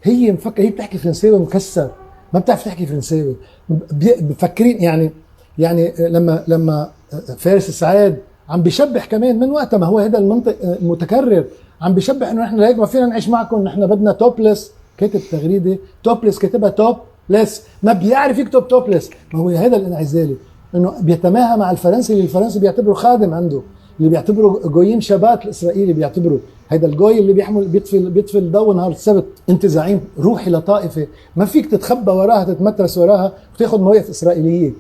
هي مفكر هي بتحكي فرنساوي مكسر، ما بتعرف تحكي فرنساوي. بفكرين يعني لما فارس السعاد عم بيشبح كمان من وقتها، ما هو هذا المنطق المتكرر، عم بيشبح انه نحن هيك ما فينا نعيش معكم، نحن بدنا توبلس. كاتب تغريده توبلس، كاتبها توب ليس، ما بيعرف يكتب توبلس. ما هو هذا الانعزالي، انه بيتماهى مع الفرنسي اللي الفرنسي بيعتبره خادم عنده، اللي بيعتبره جويم شبات الاسرائيلي، بيعتبره هيدا الجوي اللي بيحمل بيطفي الضوء نهار السبت. انت زعيم روحي لطائفه ما فيك تتخبى وراها، تتمترس وراها وتاخذ مواقف اسرائيليه.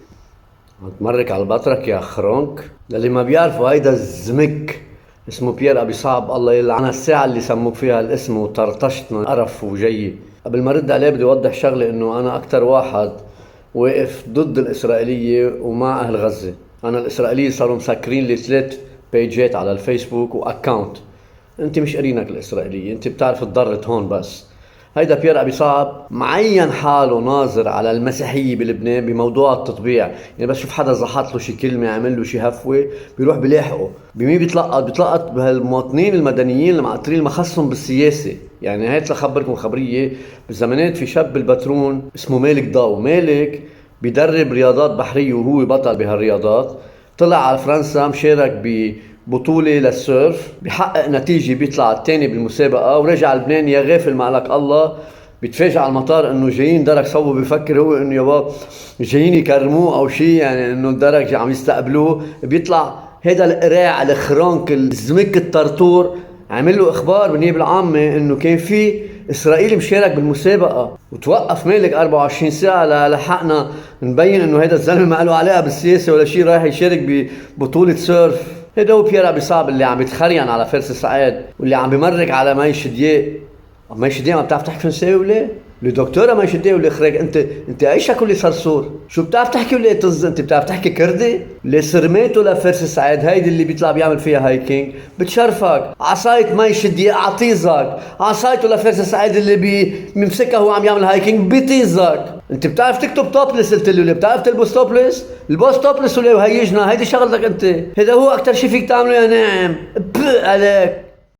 تمرك على البطرك يا خرونك. للي ما بيعرفوا هيدا الزمك اسمه بيير أبي صعب، الله يلعنه الساعة اللي سموك فيها الاسم وطرطشتنا قرف وجاي. قبل ما رد عليه بدي اوضح شغله، انه انا اكتر واحد واقف ضد الاسرائيليه ومع اهل غزه. انا الاسرائيليه صاروا مسكرين لي 3 بيجات على الفيسبوك واكاونت. انت مش قرينك الاسرائيليه، انت بتعرف تضرت هون بس. هيدا بيير أبي صعب معين حاله ناظر على المسيحية بلبنان بموضوع التطبيع. يعني بس شوف حدا زحط له شي كلمة، عمل له شي هفوة، بيروح بيلاحقه. بمين بيطلقط بهالمواطنين المدنيين اللي معطرين المخصم بالسياسة. يعني هيك لخبركم خبرية، بالزمانات في شاب بالبترون اسمه مالك ضاو. مالك بيدرب رياضات بحرية وهو بطل بهالرياضات. طلع على فرنسا، مشارك بطولة للسيرف، بيحقق نتيجة، بيطلع الثاني بالمسابقة، ورجع لبنان يا غافل معلك الله. بيتفاجئ على المطار انه جايين درك صوبه، بيفكر هو انه يابا جايين يكرموه او شيء، يعني انه الدرك عم يستقبلوه. بيطلع هذا القراع الخرانك الزمك الطرطور عمل له اخبار بالنيابه العامه انه كان في اسرائيلي مشارك بالمسابقه، وتوقف مالك 24 ساعه لحقنا نبين انه هذا الزلمه ما له علاقه بالسياسه ولا شيء، رايح يشارك ببطوله سيرف. هذا هو بيير أبي صعب اللي عم يتخريان على فارس السعاد، واللي عم بمرق على مي شدية. مي شدية ما بتعرف تحكي فرنساوي ولا؟ الدكتورة مي شدية ولا خريج؟ انت اي شكل اللي صرصور؟ شو بتعرف تحكي ولا طز؟ انت بتعرف تحكي كردي؟ اللي سرميته لفارس السعاد هيدي اللي بيطلع بيعمل فيها هايكينج بتشرفك. عصاية مي شدية اعطيزك، عصايته لفارس السعاد اللي بيمسكها وهو عم يعمل هايكينج بيطيزك. انت بتعرف تكتب توبلس؟ قلت له بتعرف تلبس توبلس؟ البس توبلس ولا هيجنا، هيدي شغلتك انت. هذا هو اكتر شيء فيك تعمله يا ناعم عليك.